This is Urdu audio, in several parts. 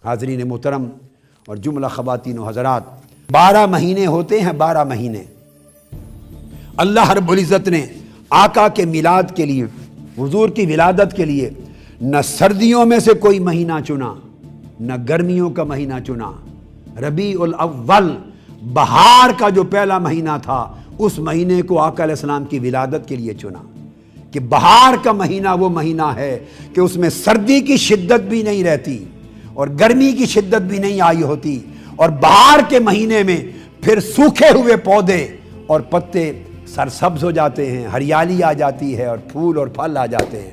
حاضرین محترم اور جملہ خواتین و حضرات، 12 مہینے ہوتے ہیں، 12 مہینے اللہ رب العزت نے آقا کے میلاد کے لیے، حضور کی ولادت کے لیے نہ سردیوں میں سے کوئی مہینہ چنا، نہ گرمیوں کا مہینہ چنا۔ ربیع الاول بہار کا جو پہلا مہینہ تھا، اس مہینے کو آقا علیہ السلام کی ولادت کے لیے چنا کہ بہار کا مہینہ وہ مہینہ ہے کہ اس میں سردی کی شدت بھی نہیں رہتی اور گرمی کی شدت بھی نہیں آئی ہوتی، اور بہار کے مہینے میں پھر سوکھے ہوئے پودے اور پتے سرسبز ہو جاتے ہیں، ہریالی آ جاتی ہے اور پھول اور پھل آ جاتے ہیں۔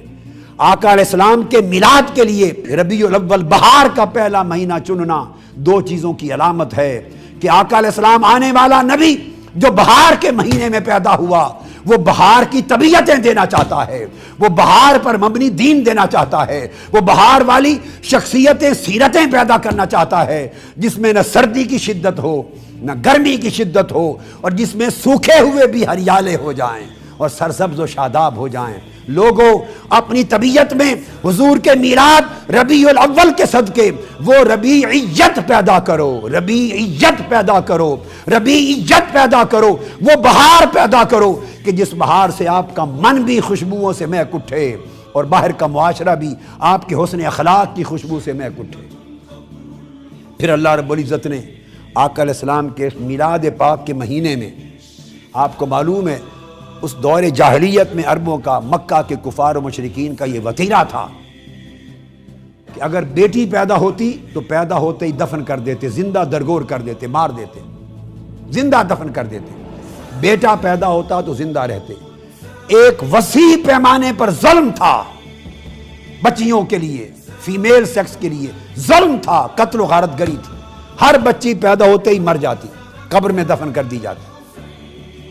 آقا علیہ السلام کے میلاد کے لیے ربیع الاول بہار کا پہلا مہینہ چننا 2 چیزوں کی علامت ہے کہ آقا علیہ السلام آنے والا نبی جو بہار کے مہینے میں پیدا ہوا، وہ بہار کی طبیعتیں دینا چاہتا ہے، وہ بہار پر مبنی دین دینا چاہتا ہے، وہ بہار والی شخصیتیں، سیرتیں پیدا کرنا چاہتا ہے جس میں نہ سردی کی شدت ہو نہ گرمی کی شدت ہو، اور جس میں سوکھے ہوئے بھی ہریالے ہو جائیں اور سرسبز و شاداب ہو جائیں۔ لوگوں، اپنی طبیعت میں حضور کے میلاد ربیع الاول کے صدقے وہ ربیعیت پیدا کرو، ربیعیت پیدا کرو، ربیعیت پیدا کرو، وہ بہار پیدا کرو کہ جس بہار سے آپ کا من بھی خوشبوؤں سے مہک اٹھے اور باہر کا معاشرہ بھی آپ کے حسن اخلاق کی خوشبو سے مہک اٹھے۔ پھر اللہ رب العزت نے آقا علیہ السلام کے میلاد پاک کے مہینے میں، آپ کو معلوم ہے اس دور جاہلیت میں عربوں کا، مکہ کے کفار و مشرکین کا یہ وتیرہ تھا کہ اگر بیٹی پیدا ہوتی تو پیدا ہوتے ہی دفن کر دیتے، زندہ درگور کر دیتے، مار دیتے، زندہ دفن کر دیتے۔ بیٹا پیدا ہوتا تو زندہ رہتے۔ ایک وسیع پیمانے پر ظلم تھا بچیوں کے لیے، فیمیل سیکس کے لیے ظلم تھا، قتل و غارت گری تھی۔ ہر بچی پیدا ہوتے ہی مر جاتی، قبر میں دفن کر دی جاتی۔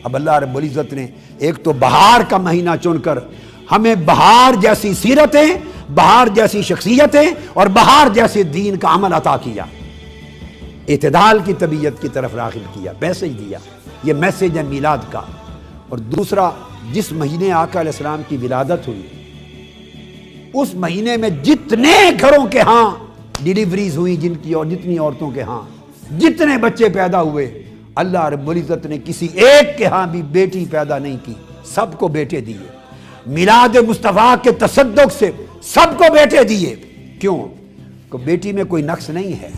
اب اللہ رب العزت نے ایک تو بہار کا مہینہ چن کر ہمیں بہار جیسی سیرتیں، بہار جیسی شخصیتیں اور بہار جیسے دین کا عمل عطا کیا، اعتدال کی طبیعت کی طرف راغب کیا، میسج دیا۔ یہ میسج ہے میلاد کا۔ اور دوسرا، جس مہینے آقا علیہ السلام کی ولادت ہوئی، اس مہینے میں جتنے گھروں کے ہاں ڈیلیوریز ہوئی، جن کی اور جتنی عورتوں کے ہاں جتنے بچے پیدا ہوئے، اللہ رب العزت نے کسی ایک کے ہاں بھی بیٹی پیدا نہیں کی، سب کو بیٹے دیے۔ میلاد مصطفیٰ کے تصدق سے سب کو بیٹے دیے۔ کیوں؟ کہ بیٹی میں کوئی نقص نہیں ہے۔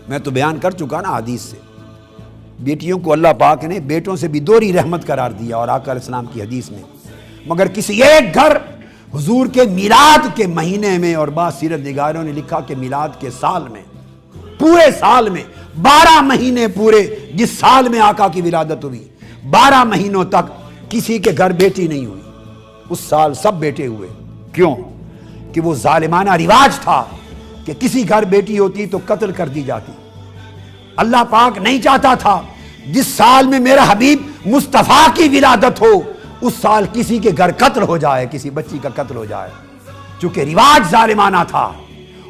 میں تو بیان کر چکا نا حدیث سے، بیٹیوں کو اللہ پاک نے بیٹوں سے بھی دوہری رحمت قرار دیا، اور آقا علیہ السلام کی حدیث میں مگر کسی ایک گھر حضور کے میلاد کے مہینے میں، اور بعض سیرت نگاروں نے لکھا کہ میلاد کے سال میں، پورے سال میں 12 مہینے پورے جس سال میں آقا کی ولادت ہوئی، 12 مہینوں تک کسی کے گھر بیٹی نہیں ہوئی۔ اس سال سب بیٹے ہوئے۔ کیوں؟ کہ وہ ظالمانہ رواج تھا کہ کسی گھر بیٹی ہوتی تو قتل کر دی جاتی۔ اللہ پاک نہیں چاہتا تھا جس سال میں میرا حبیب مصطفیٰ کی ولادت ہو اس سال کسی کے گھر قتل ہو جائے، کسی بچی کا قتل ہو جائے، چونکہ رواج ظالمانہ تھا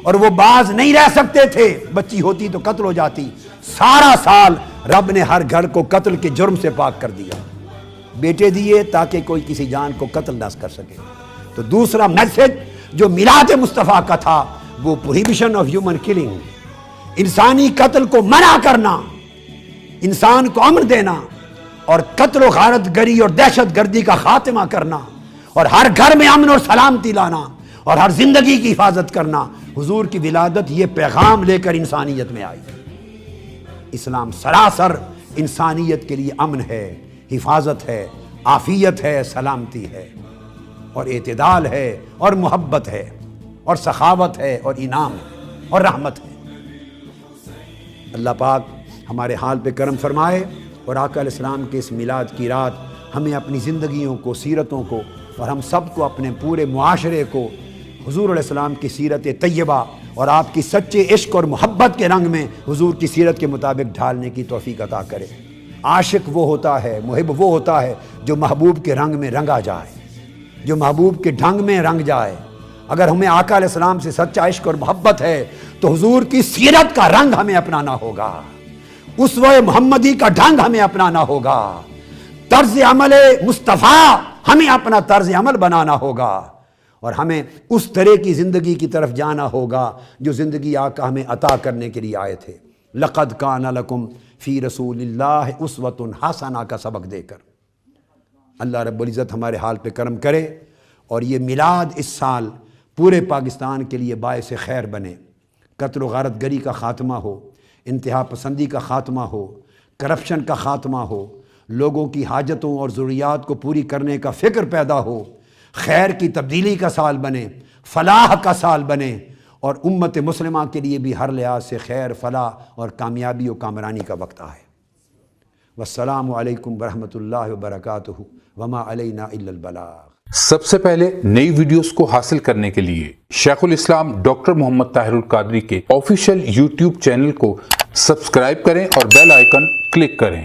اور وہ باز نہیں رہ سکتے تھے، بچی ہوتی تو قتل ہو جاتی۔ سارا سال رب نے ہر گھر کو قتل کے جرم سے پاک کر دیا، بیٹے دیے تاکہ کوئی کسی جان کو قتل نہ کر سکے۔ تو دوسرا میسج جو میلاد مصطفیٰ کا تھا وہ پروہیبیشن آف ہیومن کلنگ، انسانی قتل کو منع کرنا، انسان کو امن دینا، اور قتل و غارت گری اور دہشت گردی کا خاتمہ کرنا، اور ہر گھر میں امن اور سلامتی لانا، اور ہر زندگی کی حفاظت کرنا۔ حضور کی ولادت یہ پیغام لے کر انسانیت میں آئی۔ اسلام سراسر انسانیت کے لیے امن ہے، حفاظت ہے، عافیت ہے، سلامتی ہے، اور اعتدال ہے، اور محبت ہے، اور سخاوت ہے، اور انعام ہے، اور رحمت ہے۔ اللہ پاک ہمارے حال پہ کرم فرمائے، اور آقا علیہ السلام کے اس میلاد کی رات ہمیں اپنی زندگیوں کو، سیرتوں کو، اور ہم سب کو اپنے پورے معاشرے کو حضور علیہ السلام کی سیرت طیبہ اور آپ کی سچے عشق اور محبت کے رنگ میں حضور کی سیرت کے مطابق ڈھالنے کی توفیق عطا کرے۔ عاشق وہ ہوتا ہے، محب وہ ہوتا ہے جو محبوب کے رنگ میں رنگا جائے، جو محبوب کے ڈھنگ میں رنگ جائے۔ اگر ہمیں آقا علیہ السلام سے سچا عشق اور محبت ہے تو حضور کی سیرت کا رنگ ہمیں اپنانا ہوگا، اسوہ محمدی کا ڈھنگ ہمیں اپنانا ہوگا، طرز عمل مصطفیٰ ہمیں اپنا طرز عمل بنانا ہوگا، اور ہمیں اس طرح کی زندگی کی طرف جانا ہوگا جو زندگی آقا ہمیں عطا کرنے کے لیے آئے تھے۔ لقد کان لکم فی رسول اللہ اسوۃ حسنہ کا سبق دے کر اللہ رب العزت ہمارے حال پہ کرم کرے، اور یہ میلاد اس سال پورے پاکستان کے لیے باعث خیر بنے، قتل و غارت گری کا خاتمہ ہو، انتہا پسندی کا خاتمہ ہو، کرپشن کا خاتمہ ہو، لوگوں کی حاجتوں اور ضروریات کو پوری کرنے کا فکر پیدا ہو، خیر کی تبدیلی کا سال بنے، فلاح کا سال بنے، اور امت مسلمہ کے لیے بھی ہر لحاظ سے خیر، فلاح اور کامیابی و کامرانی کا وقت آئے۔ والسلام علیکم ورحمۃ اللہ وبرکاتہ، وما علینا الا البلاغ۔ سب سے پہلے نئی ویڈیوز کو حاصل کرنے کے لیے شیخ الاسلام ڈاکٹر محمد طاہر القادری کے آفیشیل یوٹیوب چینل کو سبسکرائب کریں اور بیل آئیکن کلک کریں۔